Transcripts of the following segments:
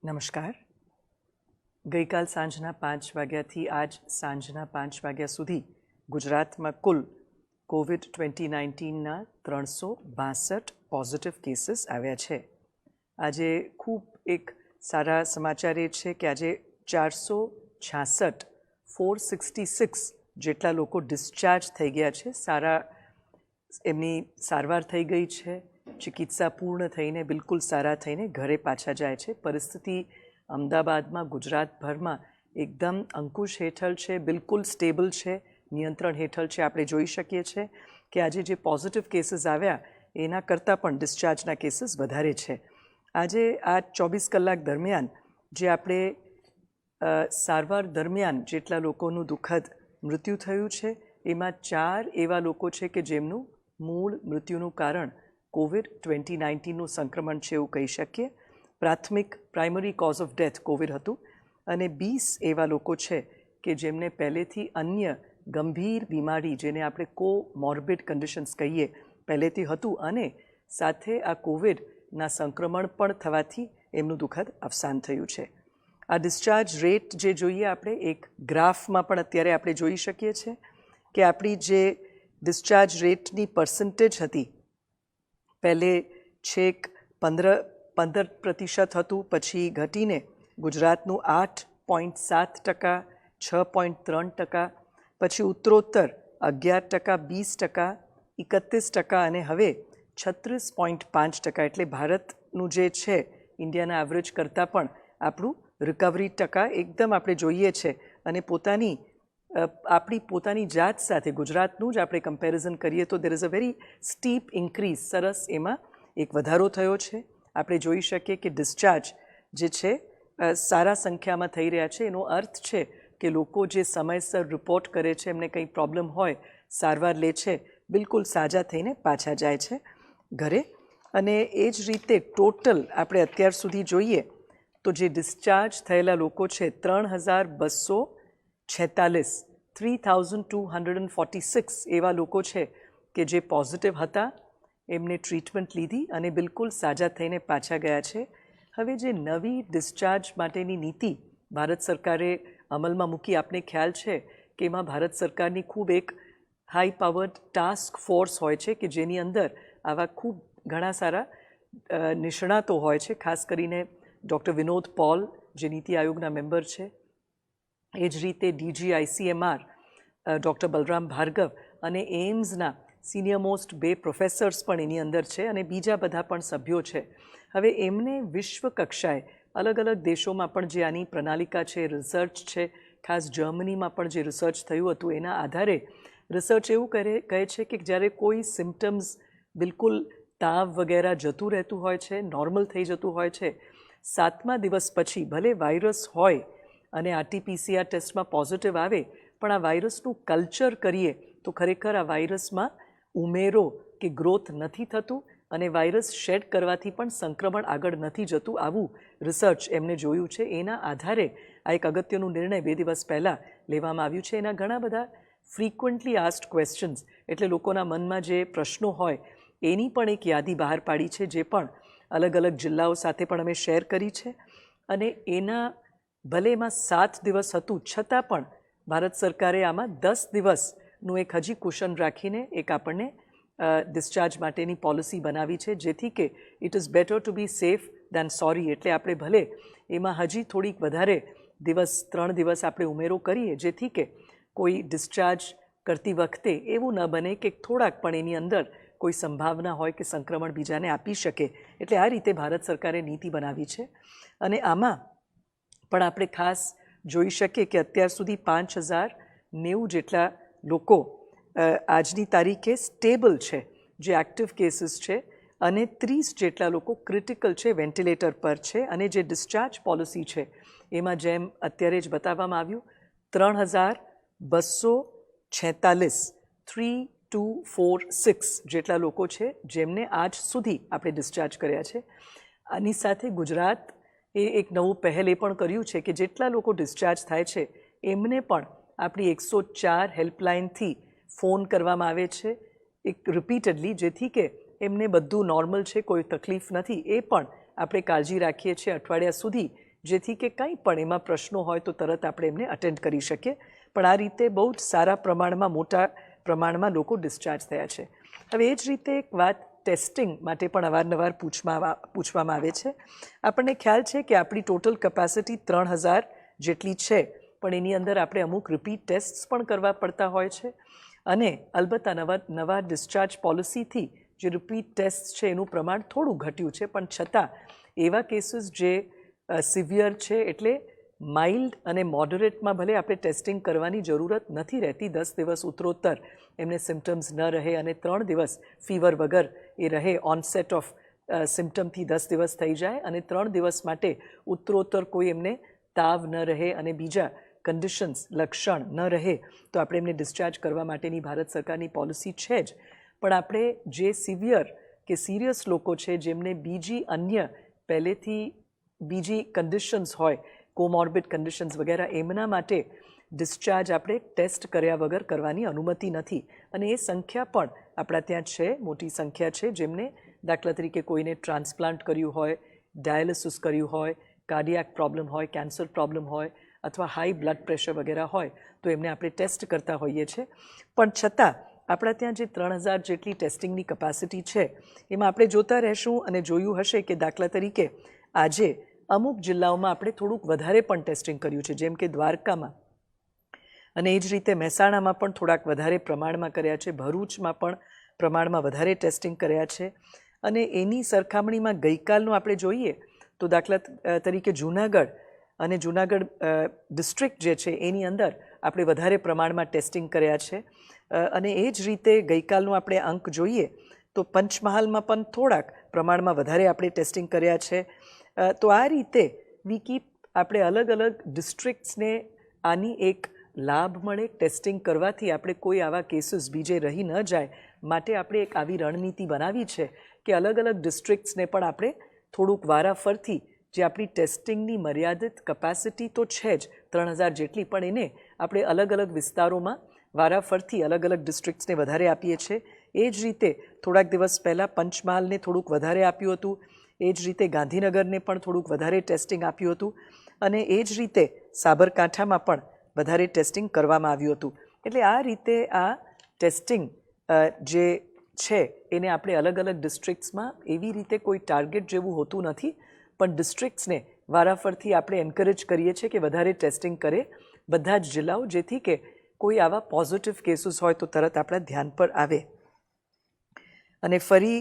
નમસ્કાર. ગઈકાલ સાંજના 5 વાગ્યાથી આજ સાંજના 5 વાગ્યા સુધી ગુજરાતમાં કુલ કોવિડ-2019ના 362 પોઝિટિવ કેસીસ આવ્યા છે. આજે ખૂબ એક સારા સમાચાર એ છે કે આજે 466 જેટલા લોકો ડિસ્ચાર્જ થઈ ગયા છે. સારા એમની સારવાર થઈ ગઈ છે. ચિકિત્સા પૂર્ણ થઈને બિલકુલ સારા થઈને ઘરે પાછા જાય છે. પરિસ્થિતિ અમદાવાદમાં ગુજરાતભરમાં એકદમ અંકુશ હેઠળ છે, બિલકુલ સ્ટેબલ છે, નિયંત્રણ હેઠળ છે. આપણે જોઈ શકીએ છીએ કે આજે જે પોઝિટિવ કેસીસ આવ્યા એના કરતાં પણ ડિસ્ચાર્જના કેસીસ વધારે છે. આજે આ 24 કલાક દરમિયાન જે આપણે સારવાર દરમિયાન જેટલા લોકોનું દુઃખદ મૃત્યુ થયું છે એમાં 4 એવા લોકો છે કે જેમનું મૂળ મૃત્યુનું કારણ કોવિડ-2019નું સંક્રમણ છે એવું કહી શકીએ. Primary cause of death Covid હતું અને 20 એવા લોકો છે કે જેમને પહેલેથી અન્ય ગંભીર બીમારી જેને આપણે કોમોર્બિડ કન્ડિશન્સ કહીએ પહેલેથી હતું અને સાથે આ કોવિડના સંક્રમણ પણ થવાથી એમનું દુઃખદ અવસાન થયું છે. આ ડિસ્ચાર્જ રેટ જે જોઈએ આપણે એક ગ્રાફમાં પણ અત્યારે આપણે જોઈ શકીએ છીએ કે આપણી જે ડિસ્ચાર્જ રેટની પર્સન્ટેજ હતી પહેલે છેક 15% હતું, પછી ઘટીને ગુજરાતનું 8.7%, 6.3%, પછી ઉત્તરોત્તર 11%, 20%, 31% અને હવે 36.5%. એટલે ભારતનું જે છે ઇન્ડિયાના એવરેજ કરતાં પણ આપણું રિકવરી ટકા એકદમ આપણે જોઈએ છે અને આપણી પોતાની જાત સાથે ગુજરાતનું જ આપણે કમ્પેરિઝન કરીએ તો there is a very steep increase. સરસ એમાં એક વધારો થયો છે. આપણે જોઈ શકીએ કે ડિસ્ચાર્જ જે છે સારા સંખ્યામાં થઈ રહ્યા છે. એનો અર્થ છે કે લોકો જે સમયસર રિપોર્ટ કરે છે, એમને કંઈ પ્રોબ્લેમ હોય, સારવાર લે છે, બિલકુલ સાજા થઈને પાછા જાય છે ઘરે. અને એ જ રીતે ટોટલ આપણે અત્યાર સુધી જોઈએ તો જે ડિસ્ચાર્જ થયેલા લોકો છે 3246 એવા લોકો છે કે જે પોઝિટિવ હતા, એમને ટ્રીટમેન્ટ લીધી અને બિલકુલ સાજા થઈને પાછા ગયા છે. હવે જે નવી ડિસ્ચાર્જ માટેની નીતિ ભારત સરકારે અમલમાં મૂકી, આપને ખ્યાલ છે કે એમાં ભારત સરકારની ખૂબ એક હાઈ પાવર્ડ ટાસ્ક ફોર્સ હોય છે કે જેની અંદર આવા ખૂબ ઘણા સારા નિષ્ણાતો હોય છે. ખાસ કરીને ડૉક્ટર વિનોદ પૉલ જે નીતિ આયોગના મેમ્બર છે, એ જ રીતે DGICMR ડૉક્ટર બલરામ ભાર્ગવ અને એમ્સના સિનિયર મોસ્ટ 2 પ્રોફેસર્સ પણ એની અંદર છે અને બીજા બધા પણ સભ્યો છે. હવે એમને વિશ્વ કક્ષાએ અલગ અલગ દેશોમાં પણ જે આની પ્રણાલિકા છે, રિસર્ચ છે, ખાસ જર્મનીમાં પણ જે રિસર્ચ થયું હતું એના આધારે રિસર્ચ એવું કહે છે કે જ્યારે કોઈ સિમ્ટમ્સ બિલકુલ તાવ વગેરે જતું રહેતું હોય છે, નોર્મલ થઈ જતું હોય છે, 7મા દિવસ પછી ભલે વાયરસ હોય અને RT-PCR ટેસ્ટમાં પોઝિટિવ આવે પણ આ વાયરસનું કલ્ચર કરીએ તો ખરેખર આ વાયરસમાં ઉમેરો કે ગ્રોથ નથી થતું અને વાયરસ શેડ કરવાથી પણ સંક્રમણ આગળ નથી જતું. આવું રિસર્ચ એમને જોયું છે. એના આધારે આ એક અગત્યનું નિર્ણય 2 દિવસ પહેલાં લેવામાં આવ્યું છે. એના ઘણા બધા ફ્રીક્વન્ટલી આસ્ડ ક્વેશ્ચન્સ એટલે લોકોના મનમાં જે પ્રશ્નો હોય એની પણ એક યાદી બહાર પાડી છે જે પણ અલગ અલગ જિલ્લાઓ સાથે પણ અમે શેર કરી છે. અને એના ભલે એમાં 7 દિવસ હતું છતાં પણ ભારત સરકારે આમાં 10 દિવસનું એક હજી કુશન રાખીને એક આપણને ડિસ્ચાર્જ માટેની પોલિસી બનાવી છે જેથી કે it is better to be safe than sorry. એટલે આપણે ભલે એમાં હજી થોડીક વધારે દિવસ 3 દિવસ આપણે ઉમેરો કરીએ જેથી કે કોઈ ડિસ્ચાર્જ કરતી વખતે એવું ન બને કે થોડાક પણ એની અંદર કોઈ સંભાવના હોય કે સંક્રમણ બીજાને આપી શકે. એટલે આ રીતે ભારત સરકારે નીતિ બનાવી છે. અને આમાં પણ આપણે ખાસ જોઈ શકીએ કે અત્યાર સુધી 5090 જેટલા લોકો આજની તારીખે સ્ટેબલ છે જે એક્ટિવ કેસીસ છે અને 30 જેટલા લોકો ક્રિટિકલ છે, વેન્ટિલેટર પર છે. અને જે ડિસ્ચાર્જ પોલિસી છે એમાં જેમ અત્યારે જ બતાવવામાં આવ્યું 3246 જેટલા લોકો છે જેમને આજ સુધી આપણે ડિસ્ચાર્જ કર્યા છે. આની સાથે ગુજરાત એ એક નવું પહેલ એ પણ કર્યું છે કે જેટલા લોકો ડિસ્ચાર્જ થાય છે એમને પણ આપણી 104 હેલ્પલાઇનથી ફોન કરવામાં આવે છે એક રિપીટેડલી જેથી કે એમને બધું નોર્મલ છે, કોઈ તકલીફ નથી. એ પણ આપણે કાળજી રાખીએ છીએ અઠવાડિયા સુધી જેથી કે કંઈ પણ એમાં પ્રશ્નો હોય તો તરત આપણે એમને અટેન્ડ કરી શકીએ. પણ આ રીતે બહુ જ સારા પ્રમાણમાં, મોટા પ્રમાણમાં લોકો ડિસ્ચાર્જ થયા છે. હવે એ જ રીતે એક વાત ટેસ્ટિંગ માટે પણ અવારનવાર પૂછવામાં આવે છે. આપણને ખ્યાલ છે કે આપણી ટોટલ કેપેસિટી 3000 જેટલી છે, પણ એની અંદર આપણે અમુક રિપીટ ટેસ્ટ પણ કરવા પડતા હોય છે. અને અલબત્ત નવા ડિસ્ચાર્જ પોલિસીથી જે રિપીટ ટેસ્ટ છે એનું પ્રમાણ થોડું ઘટ્યું છે, પણ છતાં એવા કેસીસ જે સિવિયર છે, એટલે માઇલ્ડ અને મોડરેટમાં ભલે આપણે ટેસ્ટિંગ કરવાની જરૂરત નથી રહેતી, 10 દિવસ ઉત્તરોત્તર એમને સિમ્ટમ્સ ન રહે અને 3 દિવસ ફીવર વગર એ રહે, ઓનસેટ ઓફ સિમ્ટમથી 10 દિવસ થઈ જાય અને 3 દિવસ માટે ઉત્તરોત્તર કોઈ એમને તાવ ન રહે અને બીજા કન્ડિશન્સ, લક્ષણ ન રહે, તો આપણે એમને ડિસ્ચાર્જ કરવા માટેની ભારત સરકારની પોલિસી છે જ. પણ આપણે જે સિવિયર કે સિરિયસ લોકો છે, જેમને બીજી અન્ય પહેલેથી બીજી કન્ડિશન્સ હોય, કોમોર્બિડ કન્ડિશન્સ વગેરે, એમના માટે ડિસ્ચાર્જ આપણે ટેસ્ટ કર્યા વગર કરવાની અનુમતિ નથી. અને એ સંખ્યા પણ આપણા ત્યાં છે, મોટી સંખ્યા છે, જેમને દાખલા તરીકે કોઈને ટ્રાન્સપ્લાન્ટ કર્યું હોય, ડાયાલિસિસ કર્યું હોય, કાર્ડિયાક પ્રોબ્લેમ હોય, કેન્સર પ્રોબ્લેમ હોય, અથવા હાઈ બ્લડ પ્રેશર વગેરે હોય, તો એમને આપણે ટેસ્ટ કરતા હોઈએ છીએ. પણ છતાં આપણા ત્યાં જે 3000 જેટલી ટેસ્ટિંગની કેપેસિટી છે, એમાં આપણે જોતા રહેશું અને જોયું હશે કે દાખલા તરીકે આજે અમુક જિલ્લાઓમાં આપણે થોડુંક વધારે પણ ટેસ્ટિંગ કર્યું છે, જેમ કે દ્વારકામાં, અને એ જ રીતે મહેસાણામાં પણ થોડાક વધારે પ્રમાણમાં કર્યા છે, ભરૂચમાં પણ પ્રમાણમાં વધારે ટેસ્ટિંગ કર્યા છે. અને એની સરખામણીમાં ગઈકાલનું આપણે જોઈએ તો દાખલા તરીકે જૂનાગઢ અને જૂનાગઢ ડિસ્ટ્રિક્ટ જે છે એની અંદર આપણે વધારે પ્રમાણમાં ટેસ્ટિંગ કર્યા છે. અને એ જ રીતે ગઈકાલનું આપણે અંક જોઈએ તો પંચમહાલમાં પણ થોડાક પ્રમાણમાં વધારે આપણે ટેસ્ટિંગ કર્યા છે. તો આ રીતે વી કીપ, આપણે અલગ અલગ ડિસ્ટ્રિક્ટ્સને આની એક લાભ મળે, ટેસ્ટિંગ કરવાથી આપણે કોઈ આવા કેસીસ બીજે રહી ન જાય, માટે આપણે એક આવી રણનીતિ બનાવી છે કે અલગ અલગ ડિસ્ટ્રિક્ટ્સને પણ આપણે થોડુંક વારાફરતી, જે આપણી ટેસ્ટિંગની મર્યાદિત કેપેસિટી તો છે જ 3000 જેટલી, પણ એને આપણે અલગ અલગ વિસ્તારોમાં વારાફરતી અલગ અલગ ડિસ્ટ્રિક્ટ્સને વધારે આપીએ છીએ. એ જ રીતે થોડાક દિવસ પહેલાં પંચમહાલને થોડુંક વધારે આપ્યું હતું, એ જ રીતે ગાંધીનગરને પણ થોડુંક વધારે ટેસ્ટિંગ આપ્યું હતું, અને એ જ રીતે સાબરકાંઠામાં પણ વધારે ટેસ્ટિંગ કરવામાં આવ્યું હતું. એટલે આ રીતે આ ટેસ્ટિંગ જે છે એને આપણે અલગ અલગ ડિસ્ટ્રિક્ટ્સમાં એવી રીતે કોઈ ટાર્ગેટ જેવું હોતું નથી, પણ ડિસ્ટ્રિક્ટ્સને વારાફરતી આપણે એન્કરેજ કરીએ છીએ કે વધારે ટેસ્ટિંગ કરે બધા જ જિલ્લાઓ, જેથી કે કોઈ આવા પોઝિટિવ કેસીસ હોય તો તરત આપણા ધ્યાન પર આવે. અને ફરી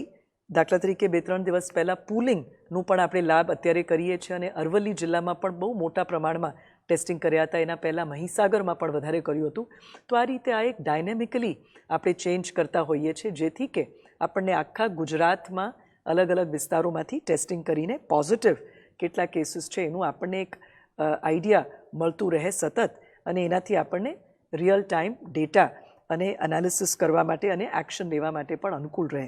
દાખલા તરીકે 2-3 દિવસ પહેલાં પુલિંગનું પણ આપણે લાભ અત્યારે કરીએ છીએ, અને અરવલ્લી જિલ્લામાં પણ બહુ મોટા પ્રમાણમાં ટેસ્ટિંગ કર્યા હતા. એના પહેલાં મહીસાગરમાં પણ વધારે કર્યું હતું. તો આ રીતે આ એક ડાયનેમિકલી આપણે ચેન્જ કરતા હોઈએ છીએ, જેથી કે આપણને આખા ગુજરાતમાં અલગ અલગ વિસ્તારોમાંથી ટેસ્ટિંગ કરીને પોઝિટિવ કેટલા કેસીસ છે એનું આપણને એક આઈડિયા મળતું રહે સતત, અને એનાથી આપણને રિયલ ટાઈમ ડેટા અને એનાલિસિસ કરવા માટે અને એક્શન લેવા માટે પણ અનુકૂળ રહે.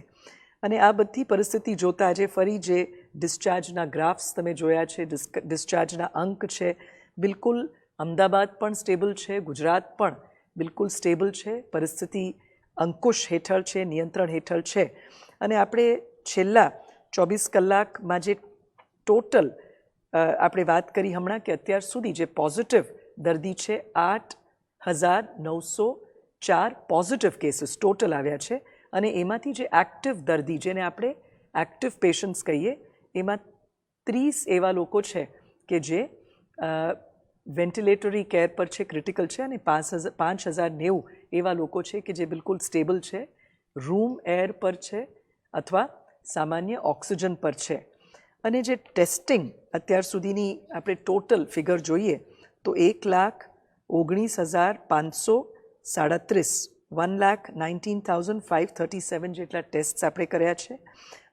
અને આ બધી પરિસ્થિતિ જોતાં આજે ફરી જે ડિસ્ચાર્જના ગ્રાફ્સ તમે જોયા છે, ડિસ્ચાર્જના અંક છે, બિલકુલ અમદાવાદ પણ સ્ટેબલ છે, ગુજરાત પણ બિલકુલ સ્ટેબલ છે, પરિસ્થિતિ અંકુશ હેઠળ છે, નિયંત્રણ હેઠળ છે. અને આપણે છેલ્લા 24 કલાકમાં જે ટોટલ આપણે વાત કરી હમણાં કે અત્યાર સુધી જે પોઝિટિવ દર્દી છે, 8,904 પોઝિટિવ કેસીસ ટોટલ આવ્યા છે. અને એમાંથી જે એક્ટિવ દર્દી, જેને આપણે એક્ટિવ પેશન્ટ્સ કહીએ, એમાં 30 એવા લોકો છે કે જે વેન્ટિલેટરી કેર પર છે, ક્રિટિકલ છે, અને 5,090 એવા લોકો છે કે જે બિલકુલ સ્ટેબલ છે, રૂમ એર પર છે અથવા સામાન્ય ઓક્સિજન પર છે. અને જે ટેસ્ટિંગ અત્યાર સુધીની આપણે ટોટલ ફિગર જોઈએ તો 1,19,537 1,19,537 જેટલા ટેસ્ટ આપણે કર્યા છે,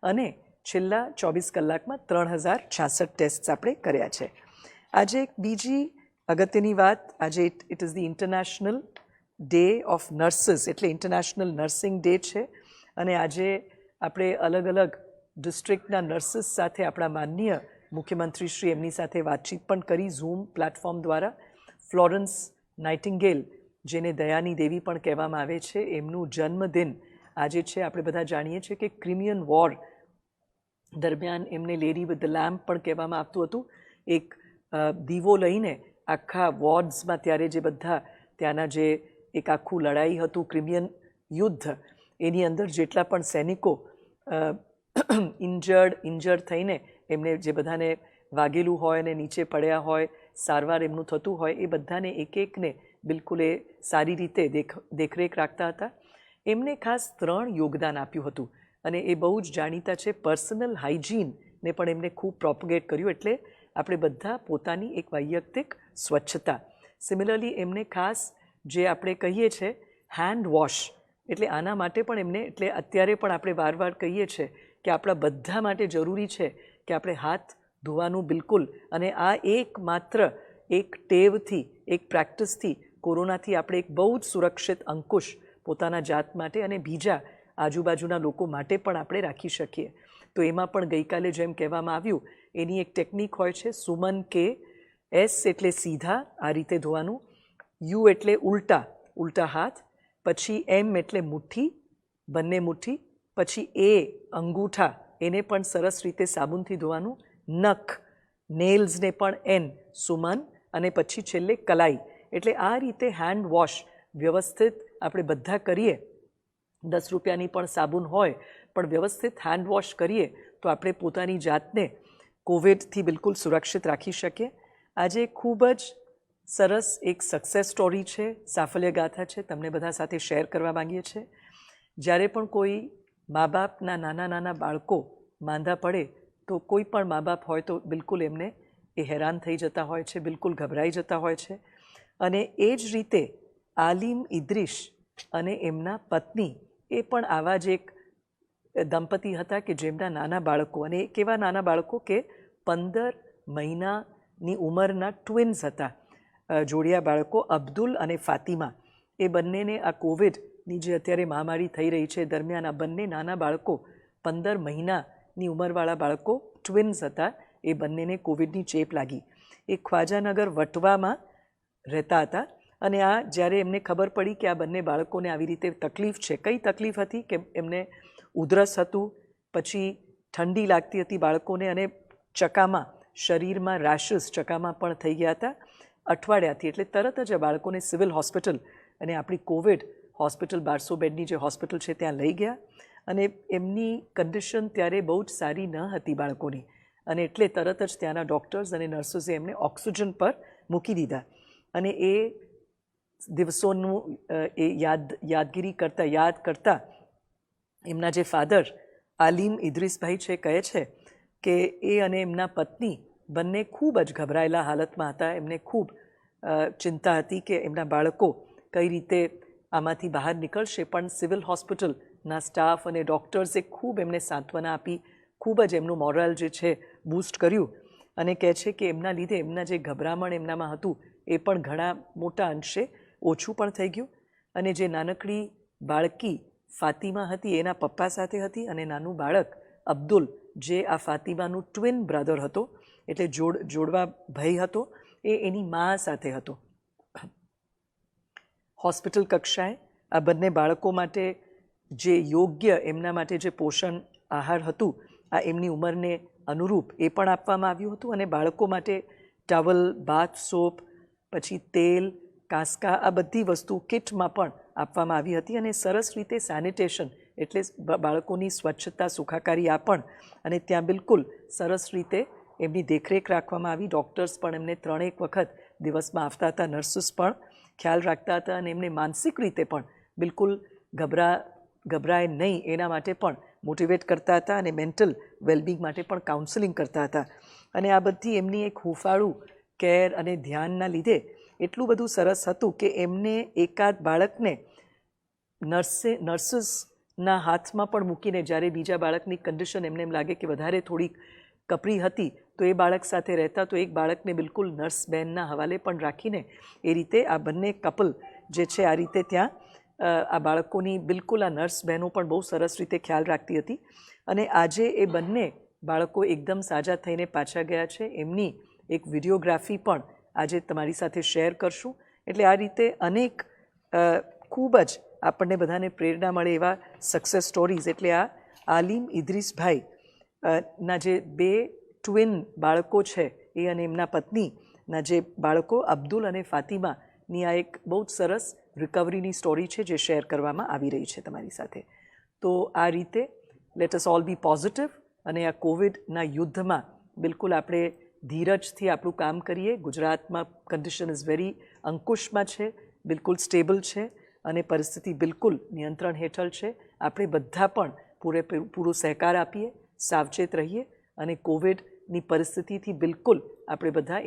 અને છેલ્લા 24 કલાકમાં 3,066 ટેસ્ટ આપણે કર્યા છે. આજે એક બીજી અગત્યની વાત, આજે it is the international day of nurses, એટલે ઇન્ટરનેશનલ નર્સિંગ ડે છે. અને આજે આપણે અલગ અલગ ડિસ્ટ્રિક્ટના નર્સિસ સાથે આપણા માનનીય મુખ્યમંત્રીશ્રી એમની સાથે વાતચીત પણ કરી ઝૂમ પ્લેટફોર્મ દ્વારા. ફ્લોરન્સ નાઇટિંગેલ, જેને દયાની દેવી પણ કહેવામાં આવે છે, એમનું જન્મદિન આજે છે. આપણે બધા જાણીએ છીએ કે ક્રિમિયન વોર દરમિયાન એમને લેડી વિથ ધ લેમ્પ પણ કહેવામાં આવતું હતું. એક દીવો લઈને આખા વોર્ડ્સમાં ત્યારે જે બધા ત્યાંના જે એક આખું લડાઈ હતું ક્રિમિયન યુદ્ધ, એની અંદર જેટલા પણ સૈનિકો ઇન્જર્ડ થઈને એમને જે બધાને વાગેલું હોય અને નીચે પડ્યા હોય, સારવાર એમનું થતું હોય, એ બધાને એક એકને બિલકુલ એ સારી રીતે દેખરેખ રાખતા હતા. એમને ખાસ 3 યોગદાન આપ્યું હતું અને એ બહુ જ જાણીતા છે. પર્સનલ હાઇજીનને પણ એમને ખૂબ પ્રોપગેટ કર્યું, એટલે આપણે બધા પોતાની એક વૈયક્તિક સ્વચ્છતા. સિમિલરલી એમને ખાસ જે આપણે કહીએ છીએ હેન્ડ વોશ, એટલે આના માટે પણ એમને, એટલે અત્યારે પણ આપણે વાર કહીએ છીએ કે આપણા બધા માટે જરૂરી છે કે આપણે હાથ ધોવાનું બિલકુલ, અને આ એક ટેવથી, એક પ્રેક્ટિસથી કોરોનાથી આપણે એક બહુ જ સુરક્ષિત અંકુશ પોતાના જાત માટે અને બીજા આજુબાજુના લોકો માટે પણ આપણે રાખી શકીએ. તો એમાં પણ ગઈકાલે જેમ કહેવામાં આવ્યું, એની એક ટેકનિક હોય છે સુમન કે. એસ એટલે સીધા આ રીતે ધોવાનું, યુ એટલે ઉલટા હાથ, પછી એમ એટલે મુઠ્ઠી, બંને મુઠ્ઠી, પછી એ અંગૂઠા, એને પણ સરસ રીતે સાબુનથી ધોવાનું, નખ નેલ્સને પણ એન સુમન, અને પછી છેલ્લે કલાઈ. એટલે આ રીતે હેન્ડ વોશ વ્યવસ્થિત આપણે બધા કરીએ. 10 રૂપિયાની પણ સાબુન હોય, પણ વ્યવસ્થિત હેન્ડ વોશ કરીએ તો આપણે પોતાની જાતને કોવિડથી બિલકુલ સુરક્ષિત રાખી શકીએ. આજે ખૂબ જ સરસ એક સક્સેસ સ્ટોરી છે, સાફલ્ય ગાથા છે, તમને બધા સાથે શેર કરવા માંગીએ છીએ. જ્યારે પણ કોઈ મા બાપના નાના બાળકો માંદા પડે તો કોઈ પણ મા બાપ હોય તો બિલકુલ એમને એ હેરાન થઈ જતા હોય છે, બિલકુલ ગભરાઈ જતા હોય છે. અને એ જ રીતે આલિમ ઇદ્રીસ અને એમના પત્ની એ પણ આવા જ એક દંપતી હતા કે જેમના નાના બાળકો, અને કેવા નાના બાળકો કે 15 મહિનાની ઉંમરના ટ્વિન્સ હતા, જોડિયા બાળકો, અબ્દુલ અને ફાતિમા. એ બંનેને આ કોવિડની જે અત્યારે મહામારી થઈ રહી છે દરમિયાન આ બંને નાના બાળકો, 15 મહિનાની ઉંમરવાળા બાળકો, ટ્વિન્સ હતા. એ બંનેને કોવિડની ચેપ લાગી. એ ખ્વાજાનગર વટવામાં રહેતા હતા, અને આ જ્યારે એમને ખબર પડી કે આ બંને બાળકોને આવી રીતે તકલીફ છે. કઈ તકલીફ હતી કે એમને ઉધરસ હતું, પછી ઠંડી લાગતી હતી બાળકોને, અને ચકામાં, શરીરમાં રેશિસ ચકામાં પણ થઈ ગયા હતા અઠવાડિયાથી. એટલે તરત જ આ બાળકોને સિવિલ હોસ્પિટલ, અને આપણી કોવિડ હોસ્પિટલ 1200 બેડની જે હોસ્પિટલ છે ત્યાં લઈ ગયા. અને એમની કન્ડિશન ત્યારે બહુ જ સારી ન હતી બાળકોની, અને એટલે તરત જ ત્યાંના ડૉક્ટર્સ અને નર્સિસે એમને ઓક્સિજન પર મૂકી દીધા. અને એ દિવસોનું યાદ કરતા એમના જે ફાધર આલિમ ઇદ્રીસભાઈ છે, કહે છે કે એ અને એમના પત્ની બંને ખૂબ જ ગભરાયેલા હાલતમાં હતા. એમને ખૂબ ચિંતા હતી કે એમના બાળકો કઈ રીતે આમાંથી બહાર નીકળશે, પણ સિવિલ હોસ્પિટલના સ્ટાફ અને ડૉક્ટર્સે ખૂબ એમને સાંત્વના આપી, ખૂબ જ એમનું મોરલ જે છે બૂસ્ટ કર્યું. અને કહે છે કે એમના લીધે એમના જે ગભરામણ એમનામાં હતું એ પણ ઘણા મોટા અંશે ઓછું પણ થઈ ગયું. અને જે નાનકડી બાળકી ફાતિમા હતી એના પપ્પા સાથે હતી, અને નાનું બાળક અબ્દુલ જે આ ફાતિમાનું ટ્વિન બ્રધર હતો, એટલે જોડવા ભાઈ હતો, એ એની મા સાથે હતો. હોસ્પિટલ કક્ષાએ આ બંને બાળકો માટે જે યોગ્ય એમના માટે જે પોષણ આહાર હતું આ એમની ઉંમરને અનુરૂપ એ પણ આપવામાં આવ્યું હતું. અને બાળકો માટે ટવલ, બાથ સોપ, પછી તેલ, કાંસકા, આ બધી વસ્તુ કિટમાં પણ આપવામાં આવી હતી. અને સરસ રીતે સેનિટેશન, એટલે બાળકોની સ્વચ્છતા, સુખાકારી આ પણ, અને ત્યાં બિલકુલ સરસ રીતે એમની દેખરેખ રાખવામાં આવી. ડૉક્ટર્સ પણ એમને 3 વખત દિવસમાં આવતા હતા, નર્સિસ પણ ખ્યાલ રાખતા હતા, અને એમને માનસિક રીતે પણ બિલકુલ ગભરાય નહીં એના માટે પણ મોટિવેટ કરતા હતા, અને મેન્ટલ વેલબિંગ માટે પણ કાઉન્સેલિંગ કરતા હતા. અને આ બધી એમની એક હૂંફાળું કેર અને ધ્યાનના લીધે એટલું બધું સરસ હતું કે એમને એકાદ બાળકને નર્સિસના હાથમાં પણ મૂકીને, જ્યારે બીજા બાળકની કન્ડિશન એમને એમ લાગે કે વધારે થોડીક કપરી હતી તો એ બાળક સાથે રહેતા, તો એક બાળકને બિલકુલ નર્સ બેનના હવાલે પણ રાખીને એ રીતે આ બંને કપલ જે છે આ રીતે ત્યાં આ બાળકોની બિલકુલ આ નર્સ બહેનો પણ બહુ સરસ રીતે ખ્યાલ રાખતી હતી. અને આજે એ બંને બાળકો એકદમ સાજા થઈને પાછા ગયા છે. એમની એક વિડીયોગ્રાફી પણ આજે તમારી સાથે શેર કરશું. એટલે આ રીતે અનેક ખૂબ જ આપણને બધાને પ્રેરણા મળે એવા સક્સેસ સ્ટોરીઝ. એટલે આ આલિમ ઇદ્રીસભાઈ ના જે 2 ટ્વિન બાળકો છે એ અને એમના પત્નીના જે બાળકો અબ્દુલ અને ફાતિમાની આ એક બહુ જ સરસ રિકવરીની સ્ટોરી છે જે શેર કરવામાં આવી રહી છે તમારી સાથે. તો આ રીતે let us all B positive અને આ કોવિડના યુદ્ધમાં બિલકુલ આપણે ધીરજથી આપણું કામ કરીએ. ગુજરાતમાં કન્ડિશન ઇઝ વેરી અંકુશમાં છે, બિલકુલ સ્ટેબલ છે અને પરિસ્થિતિ બિલકુલ નિયંત્રણ હેઠળ છે. આપણે બધા પણ પૂરો સહકાર આપીએ, સાવચેત રહીએ અને કોવિડની પરિસ્થિતિથી બિલકુલ આપણે બધા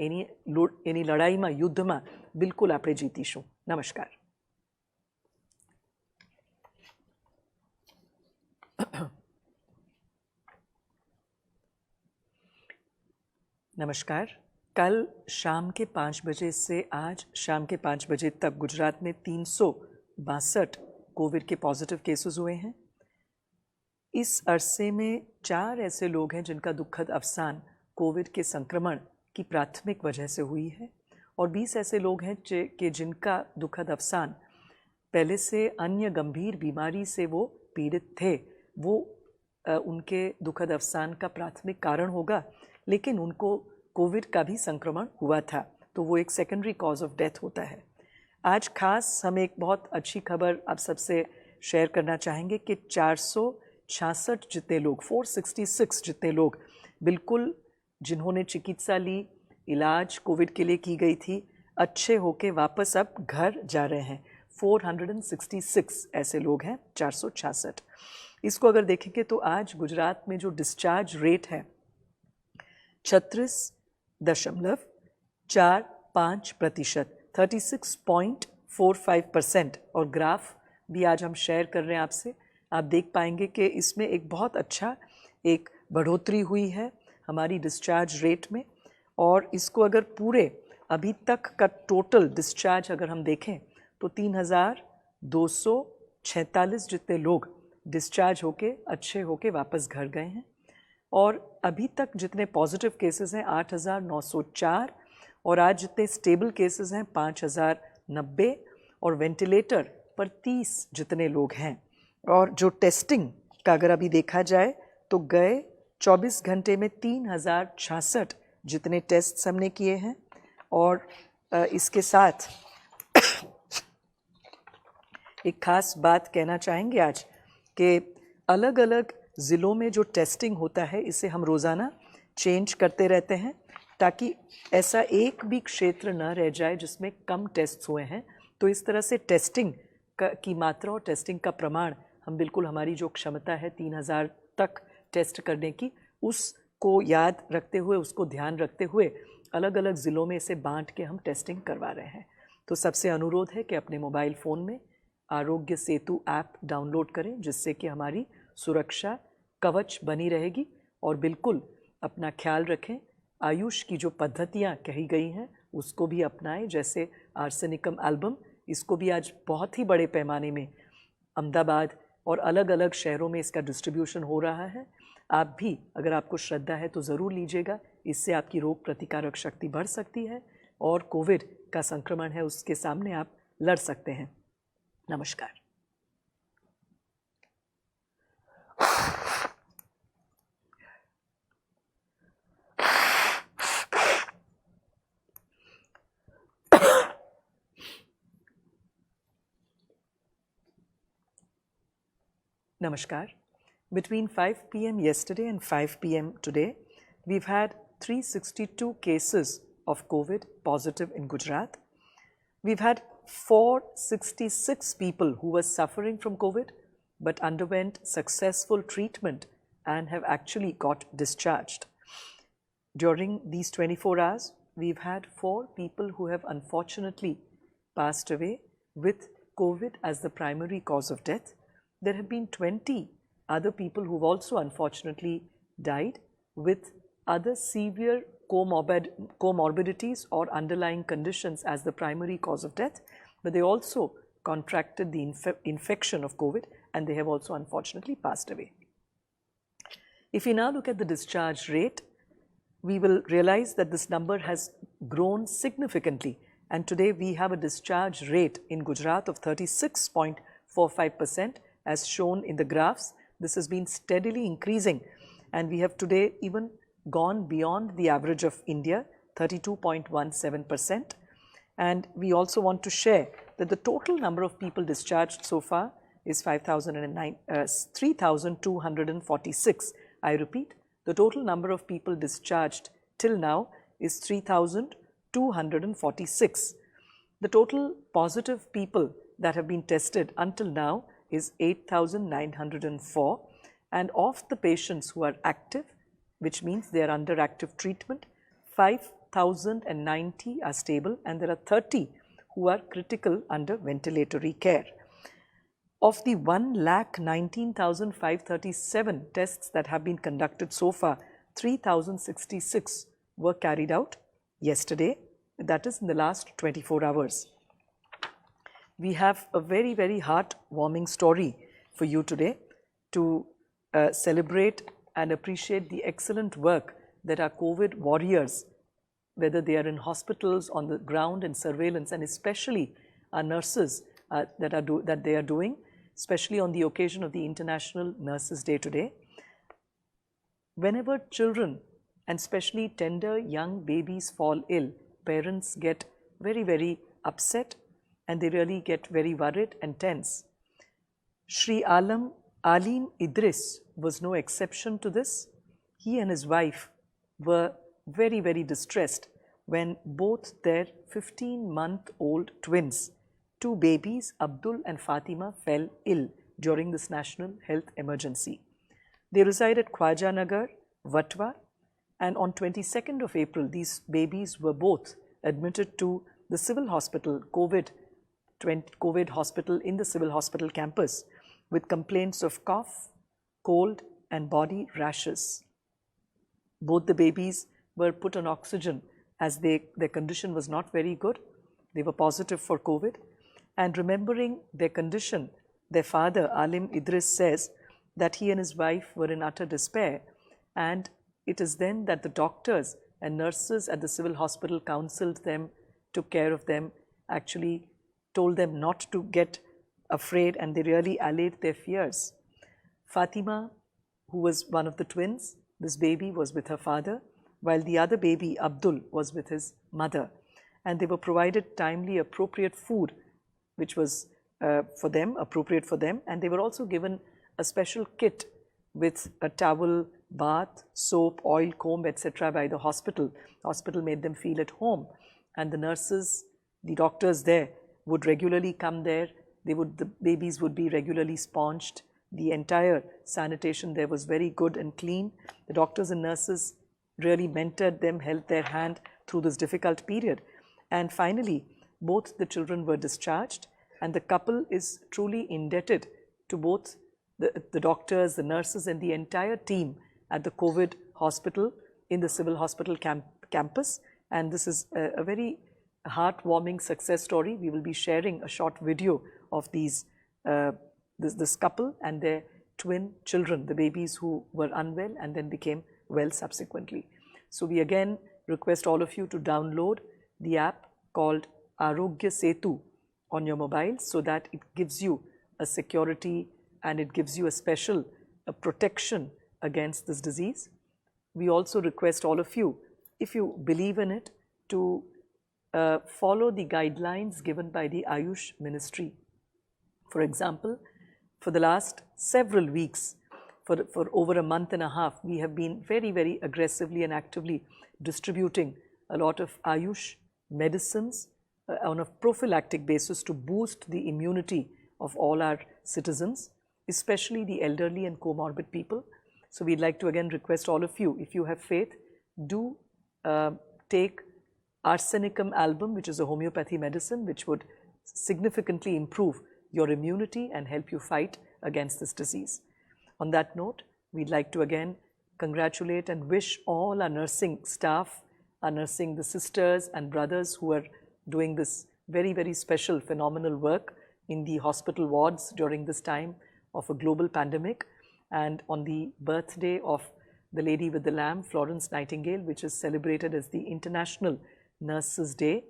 એની લડાઈમાં, યુદ્ધમાં બિલકુલ આપણે જીતીશું. નમસ્કાર. नमस्कार. कल शाम के 5 बजे से आज शाम के 5 बजे तक गुजरात में 362 कोविड के पॉजिटिव केसेस हुए हैं. इस अरसे में 4 ऐसे लोग हैं जिनका दुखद अवसान कोविड के संक्रमण की प्राथमिक वजह से हुई है और 20 ऐसे लोग हैं कि जिनका दुखद अवसान पहले से अन्य गंभीर बीमारी से वो पीड़ित थे. वो उनके दुखद अवसान का प्राथमिक कारण होगा, लेकिन उनको कोविड का भी संक्रमण हुआ था, तो वो एक सेकेंडरी कॉज ऑफ डेथ होता है. आज खास हम एक बहुत अच्छी खबर आप सबसे शेयर करना चाहेंगे कि 466 जितने लोग, 466 जितने लोग बिल्कुल जिन्होंने चिकित्सा ली, इलाज कोविड के लिए की गई थी, अच्छे होके वापस अब घर जा रहे हैं. 466 ऐसे लोग हैं, 466. इसको अगर देखेंगे तो आज गुजरात में जो डिस्चार्ज रेट है 36.45%, 36.45%. और ग्राफ भी आज हम शेयर कर रहे हैं आपसे. आप देख पाएंगे कि इसमें एक बहुत अच्छा एक बढ़ोतरी हुई है हमारी डिस्चार्ज रेट में. और इसको अगर पूरे अभी तक का टोटल डिस्चार्ज अगर हम देखें तो 3,246 जितने लोग डिस्चार्ज होके अच्छे होके वापस घर गए हैं. और अभी तक जितने पॉजिटिव केसेस हैं 8,904 और आज जितने स्टेबल केसेस हैं 5,090 और वेंटिलेटर पर 30 जितने लोग हैं. और जो टेस्टिंग का अगर अभी देखा जाए तो गए 24 घंटे में 3,066 जितने टेस्ट हमने किए हैं. और इसके साथ एक खास बात कहना चाहेंगे आज कि अलग अलग ज़िलों में जो टेस्टिंग होता है इसे हम रोज़ाना चेंज करते रहते हैं ताकि ऐसा एक भी क्षेत्र न रह जाए जिसमें कम टेस्ट हुए हैं. तो इस तरह से टेस्टिंग की मात्रा और टेस्टिंग का प्रमाण हम बिल्कुल हमारी जो क्षमता है 3,000 तक टेस्ट करने की, उसको याद रखते हुए, उसको ध्यान रखते हुए अलग अलग ज़िलों में इसे बांट के हम टेस्टिंग करवा रहे हैं. तो सबसे अनुरोध है कि अपने मोबाइल फ़ोन में आरोग्य सेतु ऐप डाउनलोड करें जिससे कि हमारी सुरक्षा कवच बनी रहेगी. और बिल्कुल अपना ख्याल रखें. आयुष की जो पद्धतियाँ कही गई हैं उसको भी अपनाएं, जैसे आर्सेनिकम एल्बम, इसको भी आज बहुत ही बड़े पैमाने में अहमदाबाद और अलग अलग शहरों में इसका डिस्ट्रीब्यूशन हो रहा है. आप भी अगर आपको श्रद्धा है तो ज़रूर लीजिएगा. इससे आपकी रोग प्रतिकारक शक्ति बढ़ सकती है और कोविड का संक्रमण है उसके सामने आप लड़ सकते हैं. नमस्कार. Namaskar. Between 5 p.m. yesterday and 5 p.m. today, we've had 362 cases of COVID positive in Gujarat. We've had 466 people who were suffering from COVID but underwent successful treatment and have actually got discharged. During these 24 hours, we've had 4 people who have unfortunately passed away with COVID as the primary cause of death. There have been 20 other people who've also unfortunately died with other severe comorbidities or underlying conditions as the primary cause of death, but they also contracted the infection of COVID and they have also unfortunately passed away. If we now look at the discharge rate, we will realize that this number has grown significantly, and today we have a discharge rate in Gujarat of 36.45%. As shown in the graphs, this has been steadily increasing and we have today even gone beyond the average of India 32.17%. And we also want to share that the total number of people discharged so far is 3,246. I repeat, the total number of people discharged till now is 3,246. The total positive people that have been tested until now is 8,904, and of the patients who are active, which means they are under active treatment, 5,090 are stable, and there are 30 who are critical under ventilatory care. Of the 1,19,537 tests that have been conducted so far, 3,066 were carried out yesterday, that is in the last 24 hours. We have a very, very heartwarming story for you today to celebrate and appreciate the excellent work that our COVID warriors, whether they are in hospitals, on the ground, in surveillance, and especially our nurses that they are doing, especially on the occasion of the International Nurses Day today. Whenever children, and especially tender young babies, fall ill, parents get very, very upset, and they really get very worried and tense. Shri Alim Idris was no exception to this. He and his wife were very, very distressed when both their 15-month-old twins, two babies, Abdul and Fatima, fell ill during this national health emergency. They reside at Khwaja Nagar, Vatwa, and on 22nd of April, these babies were both admitted to the civil hospital, COVID hospital in the civil hospital campus, with complaints of cough, cold, and body rashes. Both the babies were put on oxygen as their condition was not very good. They were positive for COVID. And remembering their condition, their father, Alim Idris, says that he and his wife were in utter despair. And it is then that the doctors and nurses at the civil hospital counseled them, took care of them, actually told them not to get afraid, and they really allayed their fears. Fatima, who was one of the twins, this baby was with her father, while the other baby, Abdul, was with his mother. And they were provided timely, appropriate food, which was appropriate for them. And they were also given a special kit with a towel, bath, soap, oil, comb, etc. by the hospital. The hospital made them feel at home. And the nurses, the doctors there would regularly come there. The babies would be regularly sponged. The entire sanitation there was very good and clean. The doctors and nurses really mentored them, held their hand through this difficult period. And finally, both the children were discharged, and the couple is truly indebted to both the doctors, the nurses, and the entire team at the COVID hospital in the civil hospital campus. And this is a very heartwarming success story. We will be sharing a short video of this couple and their twin children, the babies who were unwell and then became well subsequently. So we again request all of you to download the app called Arogya Setu on your mobile, so that it gives you a security and it gives you a special protection against this disease. We also request all of you, if you believe in it, to follow the guidelines given by the Ayush Ministry. For example, for the last several weeks, for over a month and a half, we have been very, very aggressively and actively distributing a lot of Ayush medicines on a prophylactic basis to boost the immunity of all our citizens, especially the elderly and comorbid people. So we'd like to again request all of you, if you have faith, do take Arsenicum album, which is a homeopathy medicine, which would significantly improve your immunity and help you fight against this disease. On that note, we'd like to again congratulate and wish all our nursing staff, the sisters and brothers who are doing this very, very special, phenomenal work in the hospital wards during this time of a global pandemic. And on the birthday of the Lady with the Lamb, Florence Nightingale, which is celebrated as the International Nurses Day,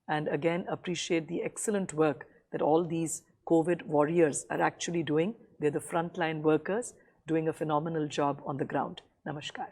and again appreciate the excellent work that all these COVID warriors are actually doing. They're the frontline workers doing a phenomenal job on the ground. Namaskar.